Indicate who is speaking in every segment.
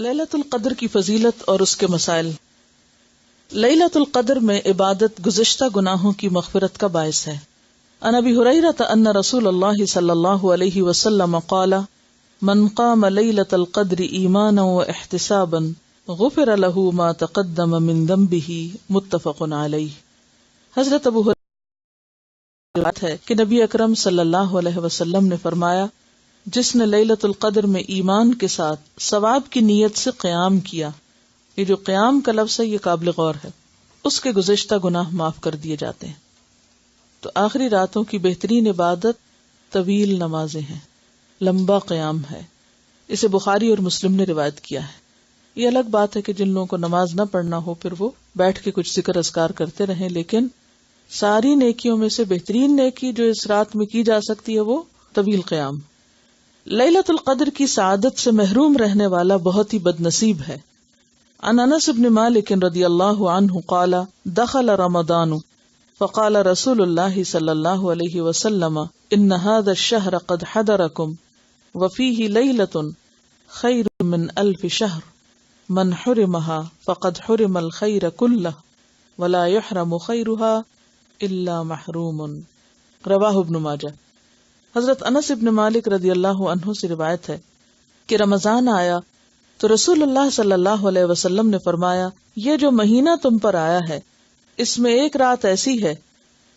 Speaker 1: لیلۃ القدر کی فضیلت اور اس کے مسائل۔ لیلۃ القدر میں عبادت گزشتہ گناہوں کی مغفرت کا باعث ہے۔ عن ابی ہریرہ ان رسول اللہ صلی اللہ علیہ وسلم قال من قام لیلۃ القدر ایمانا واحتسابا غفر له ما تقدم من ذنبه متفق علیہ۔ حضرت ابو ہریرہ بات ہے کہ نبی اکرم صلی اللہ علیہ وسلم نے فرمایا، جس نے لیلۃ القدر میں ایمان کے ساتھ ثواب کی نیت سے قیام کیا، یہ جو قیام کا لفظ ہے یہ قابل غور ہے، اس کے گزشتہ گناہ معاف کر دیے جاتے ہیں۔ تو آخری راتوں کی بہترین عبادت طویل نمازیں ہیں، لمبا قیام ہے۔ اسے بخاری اور مسلم نے روایت کیا ہے۔ یہ الگ بات ہے کہ جن لوگوں کو نماز نہ پڑھنا ہو پھر وہ بیٹھ کے کچھ ذکر اذکار کرتے رہیں، لیکن ساری نیکیوں میں سے بہترین نیکی جو اس رات میں کی جا سکتی ہے وہ طویل قیام۔ لیلۃ القدر کی سعادت سے محروم رہنے والا بہت ہی بد نصیب ہے۔ عن انس بن مالک رضی اللہ عنہ قال دخل رمضان فقال رسول اللہ صلی اللہ علیہ وسلم ان هذا الشهر قد حضركم وفيه لیلۃ خیر من 1000 شهر من حرمها فقد حرم الخیر كله ولا يحرم خیرها الا محروم۔ رواہ ابن ماجہ۔ حضرت انس ابن مالک رضی اللہ عنہ سے روایت ہے کہ رمضان آیا تو رسول اللہ صلی اللہ علیہ وسلم نے فرمایا، یہ جو مہینہ تم پر آیا ہے اس میں ایک رات ایسی ہے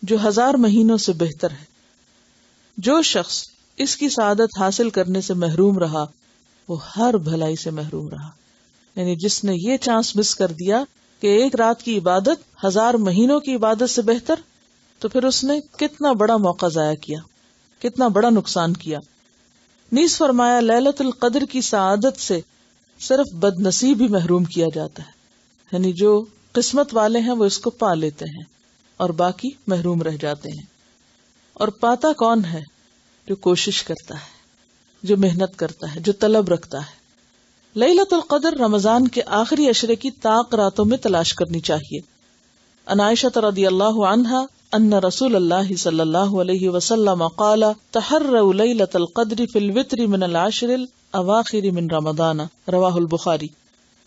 Speaker 1: جو 1000 مہینوں سے بہتر ہے۔ جو شخص اس کی سعادت حاصل کرنے سے محروم رہا وہ ہر بھلائی سے محروم رہا۔ یعنی جس نے یہ چانس مس کر دیا کہ ایک رات کی عبادت 1000 مہینوں کی عبادت سے بہتر، تو پھر اس نے کتنا بڑا موقع ضائع کیا، کتنا بڑا نقصان کیا۔ نیز فرمایا لیلۃ القدر کی سعادت سے صرف بد نصیب ہی محروم کیا جاتا ہے، یعنی جو قسمت والے ہیں وہ اس کو پا لیتے ہیں اور باقی محروم رہ جاتے ہیں۔ اور پاتا کون ہے؟ جو کوشش کرتا ہے، جو محنت کرتا ہے، جو طلب رکھتا ہے۔ لیلۃ القدر رمضان کے آخری عشرے کی طاق راتوں میں تلاش کرنی چاہیے۔ عن عائشہ رضی اللہ عنہا ان رسول اللہ صلی اللہ علیہ وسلم قال تحروا لیلۃ القدر فی الوتر من العشر الاواخر من رمضان، رواہ البخاری۔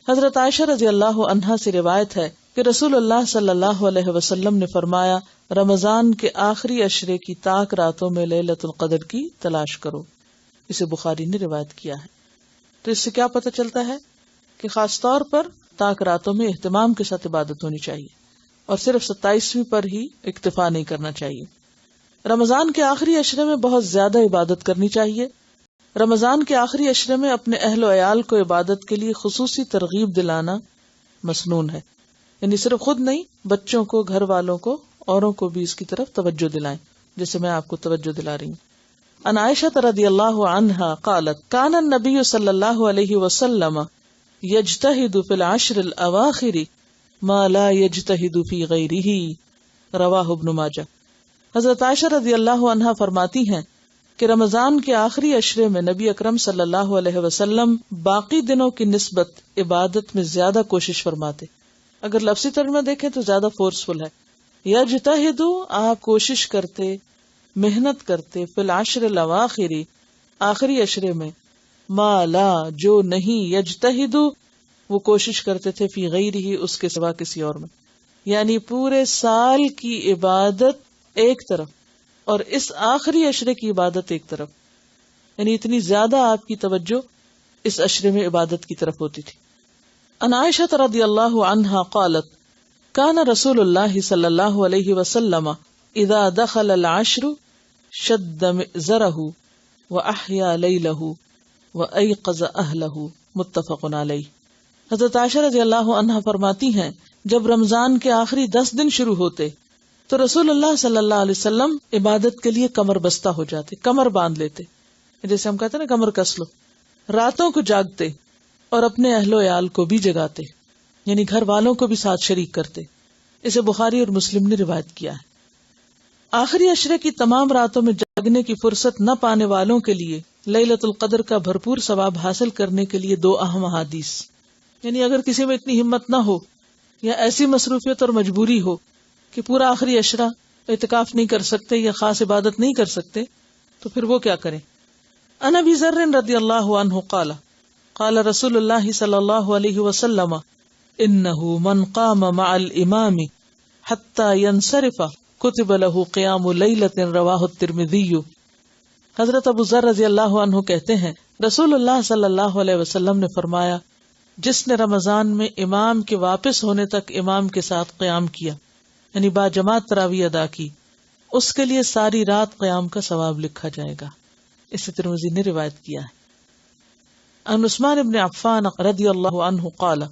Speaker 1: حضرت عائشہ رضی اللہ عنہا سے روایت ہے کہ رسول اللہ صلی اللہ علیہ وسلم نے فرمایا، رمضان کے آخری عشرے کی طاق راتوں میں لیلۃ القدر کی تلاش کرو۔ اسے بخاری نے روایت کیا ہے۔ تو اس سے کیا پتہ چلتا ہے کہ خاص طور پر طاق راتوں میں اہتمام کے ساتھ عبادت ہونی چاہیے اور صرف 27ویں پر ہی اکتفا نہیں کرنا چاہیے۔ رمضان کے آخری عشرے میں بہت زیادہ عبادت کرنی چاہیے۔ رمضان کے آخری عشرے میں اپنے اہل و عیال کو عبادت کے لیے خصوصی ترغیب دلانا مسنون ہے، یعنی صرف خود نہیں، بچوں کو، گھر والوں کو، اوروں کو بھی اس کی طرف توجہ دلائیں، جیسے میں آپ کو توجہ دلا رہی ہوں۔ عن عائشہ رضی اللہ عنہا قالت کان النبی صلی اللہ علیہ وسلم یجتہد فی العشر الاواخر ما لا یجتہد فی غیرہ، رواہ ابن ماجہ۔ حضرت عائشہ رضی اللہ عنہا فرماتی ہیں کہ رمضان کے آخری عشرے میں نبی اکرم صلی اللہ علیہ وسلم باقی دنوں کی نسبت عبادت میں زیادہ کوشش فرماتے۔ اگر لفظی ترجمہ دیکھیں تو زیادہ فورسفل ہے۔ یجتہد، آپ کوشش کرتے، محنت کرتے، فی العشر الاواخر، آخری عشرے میں، ما لا، جو نہیں، یجتہد، وہ کوشش کرتے تھے، فی غیرہ، اس کے سوا کسی اور میں۔ یعنی پورے سال کی عبادت ایک طرف اور اس آخری عشرے کی عبادت ایک طرف، یعنی اتنی زیادہ آپ کی توجہ اس عشرے میں عبادت کی طرف ہوتی تھی۔ عن عائشہ رضی اللہ عنہا قالت کان رسول اللہ صلی اللہ علیہ وسلم اذا دخل العشر شد مئزرہ واحیا لیلہ وایقظ اہلہ، متفق علیہ۔ حضرت عائشہ رضی اللہ عنہا فرماتی ہیں جب رمضان کے آخری 10 دن شروع ہوتے تو رسول اللہ صلی اللہ علیہ وسلم عبادت کے لیے کمر بستہ ہو جاتے، کمر باندھ لیتے، جیسے ہم کہتے ہیں نا کمر کس لو، راتوں کو جاگتے اور اپنے اہل و عیال کو بھی جگاتے، یعنی گھر والوں کو بھی ساتھ شریک کرتے۔ اسے بخاری اور مسلم نے روایت کیا ہے۔ آخری عشرے کی تمام راتوں میں جاگنے کی فرصت نہ پانے والوں کے لیے لیلۃ القدر کا بھرپور ثواب حاصل کرنے کے لیے 2 اہم احادیث، یعنی اگر کسی میں اتنی ہمت نہ ہو یا ایسی مصروفیت اور مجبوری ہو کہ پورا آخری عشرہ اعتکاف نہیں کر سکتے یا خاص عبادت نہیں کر سکتے، تو پھر وہ کیا کریں۔ عن ابی ذر رضی اللہ عنہ قال قال رسول اللہ صلی اللہ علیہ وسلم انه من قام مع الامام حتى ينصرف كتب له قیام لیلۃ رواہ الترمذی۔ حضرت ابو ذر رضی اللہ عنہ کہتے ہیں رسول اللہ صلی اللہ علیہ وسلم نے فرمایا جس نے رمضان میں امام کے واپس ہونے تک امام کے ساتھ قیام کیا یعنی با جماعت تراویح ادا کی، اس کے لیے ساری رات قیام کا ثواب لکھا جائے گا۔ اسے ترمذی نے روایت کیا ہے۔ عن عثمان بن عفان رضی اللہ عنہ قال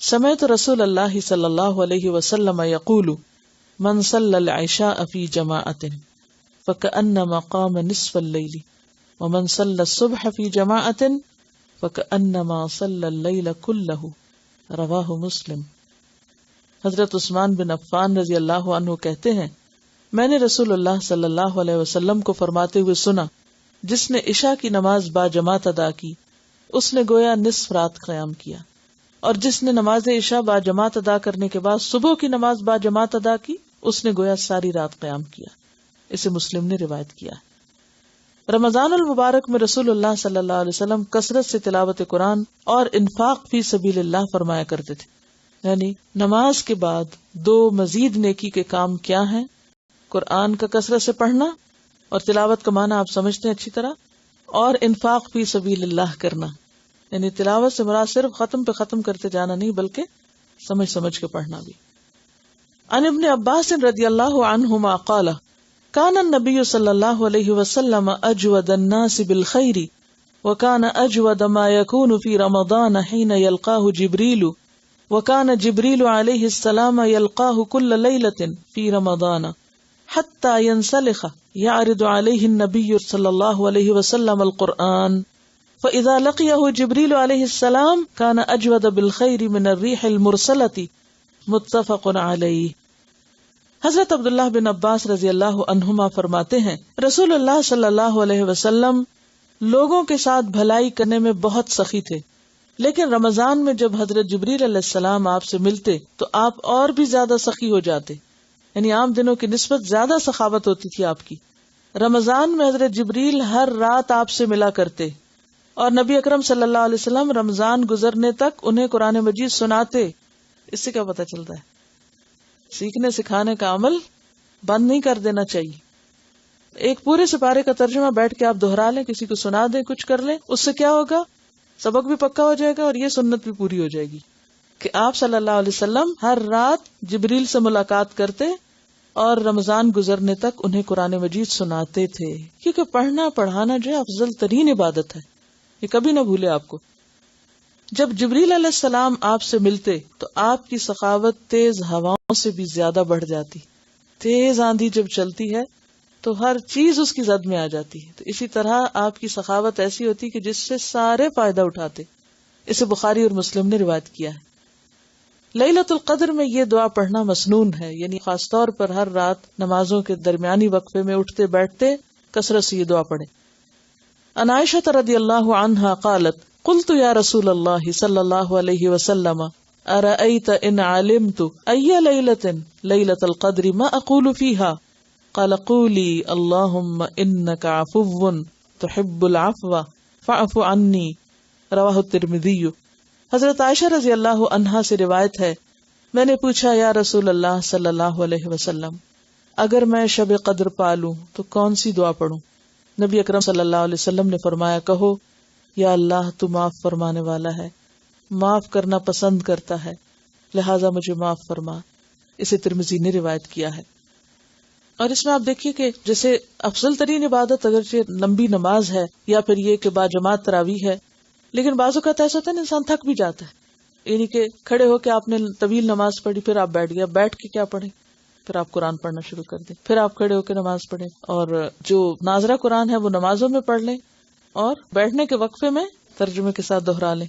Speaker 1: سمعت رسول اللہ صلی اللہ علیہ وسلم یقول من صلی العشاء فی جماعت فکأنما قام نصف اللیل ومن صلی الصبح فی جماعت فکأنما صلی اللیل کلہ، رواہ مسلم۔ حضرت عثمان بن عفان رضی اللہ عنہ کہتے ہیں میں نے رسول اللہ صلی اللہ علیہ وسلم کو فرماتے ہوئے سنا جس نے عشاء کی نماز با جماعت ادا کی اس نے گویا نصف رات قیام کیا، اور جس نے نماز عشاء با جماعت ادا کرنے کے بعد صبح کی نماز با جماعت ادا کی اس نے گویا ساری رات قیام کیا۔ اسے مسلم نے روایت کیا۔ رمضان المبارک میں رسول اللہ صلی اللہ علیہ وسلم کثرت سے تلاوت قرآن اور انفاق فی سبیل اللہ فرمایا کرتے تھے۔ یعنی نماز کے بعد دو مزید نیکی کے کام کیا ہیں؟ قرآن کا کثرت سے پڑھنا، اور تلاوت کا معنی آپ سمجھتے ہیں اچھی طرح، اور انفاق فی سبیل اللہ کرنا، یعنی تلاوت سے مراد صرف ختم پہ ختم کرتے جانا نہیں بلکہ سمجھ سمجھ کے پڑھنا بھی۔ عن ابن عباس رضی اللہ عنہما قال كان النبي صلی اللہ علیہ وسلم اجود الناس بالخير وكان اجود ما يكون في رمضان حين يلقاه جبريل وكان جبريل عليه السلام يلقاه كل ليلة في رمضان حتى ينسلخ يعرض عليه النبي صلى الله عليه وسلم القرآن فإذا لقيه جبريل عليه السلام كان أجود بالخير من الريح المرسلة متفق عليه۔ حضرت عبداللہ بن عباس رضی اللہ عنہما فرماتے ہیں رسول اللہ صلی اللہ علیہ وسلم لوگوں کے ساتھ بھلائی کرنے میں بہت سخی تھے، لیکن رمضان میں جب حضرت جبریل علیہ السلام آپ سے ملتے تو آپ اور بھی زیادہ سخی ہو جاتے، یعنی عام دنوں کی نسبت زیادہ سخاوت ہوتی تھی آپ کی۔ رمضان میں حضرت جبریل ہر رات آپ سے ملا کرتے اور نبی اکرم صلی اللہ علیہ وسلم رمضان گزرنے تک انہیں قرآن مجید سناتے۔ اس سے کیا پتہ چلتا ہے؟ سیکھنے سکھانے کا عمل بند نہیں کر دینا چاہیے۔ ایک پورے سپارے کا ترجمہ بیٹھ کے آپ دہرا لیں، کسی کو سنا دیں، کچھ کر لیں، اس سے کیا ہوگا؟ سبق بھی پکا ہو جائے گا اور یہ سنت بھی پوری ہو جائے گی کہ آپ صلی اللہ علیہ وسلم ہر رات جبریل سے ملاقات کرتے اور رمضان گزرنے تک انہیں قرآن مجید سناتے تھے، کیونکہ پڑھنا پڑھانا جو ہے افضل ترین عبادت ہے، یہ کبھی نہ بھولے آپ کو۔ جب جبریل علیہ السلام آپ سے ملتے تو آپ کی سخاوت تیز ہواؤں سے بھی زیادہ بڑھ جاتی، تیز آندھی جب چلتی ہے تو ہر چیز اس کی زد میں آ جاتی ہے، تو اسی طرح آپ کی سخاوت ایسی ہوتی کہ جس سے سارے فائدہ اٹھاتے۔ اسے بخاری اور مسلم نے روایت کیا ہے۔ لیلۃ القدر میں یہ دعا پڑھنا مسنون ہے، یعنی خاص طور پر ہر رات نمازوں کے درمیانی وقفے میں اٹھتے بیٹھتے کثرت سے یہ دعا پڑھیں۔ عن عائشہ رضی اللہ عنہا قالت قلت یا رسول اللہ صلی اللہ علیہ وسلم ارأیت ان علمت ای لیلۃ لیلۃ القدر ما اقول فیہا قال قولی اللہم انک عفو تحب العفو فاعف عنی، رواہ الترمذی۔ حضرت عائشہ رضی اللہ عنہا سے روایت ہے میں نے پوچھا یا رسول اللہ صلی اللہ علیہ وسلم اگر میں شب قدر پالوں تو کون سی دعا پڑھوں؟ نبی اکرم صلی اللہ علیہ وسلم نے فرمایا کہو یا اللہ تو معاف فرمانے والا ہے، معاف کرنا پسند کرتا ہے، لہٰذا مجھے معاف فرما۔ اسے ترمذی نے روایت کیا ہے۔ اور اس میں آپ دیکھیے کہ جیسے افضل ترین عبادت اگرچہ لمبی نماز ہے یا پھر یہ کہ باجماعت تراویح ہے، لیکن بعض اوقات ایسا ہوتا ہے نا انسان تھک بھی جاتا ہے، یعنی کہ کھڑے ہو کے آپ نے طویل نماز پڑھی، پھر آپ بیٹھ گیا، بیٹھ کے کیا پڑھیں؟ پھر آپ قرآن پڑھنا شروع کر دیں، پھر آپ کھڑے ہو کے نماز پڑھیں، اور جو ناظرہ قرآن ہے وہ نمازوں میں پڑھ لیں، اور بیٹھنے کے وقفے میں ترجمے کے ساتھ دہرا لیں،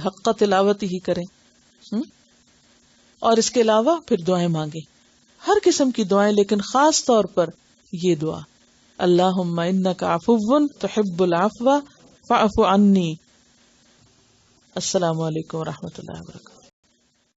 Speaker 1: حق تلاوت ہی کریں، اور اس کے علاوہ پھر دعائیں مانگیں، ہر قسم کی دعائیں، لیکن خاص طور پر یہ دعا اللہم انک عفو تحب العفو فاعف عنی۔ السلام علیکم ورحمۃ اللہ وبرکاتہ۔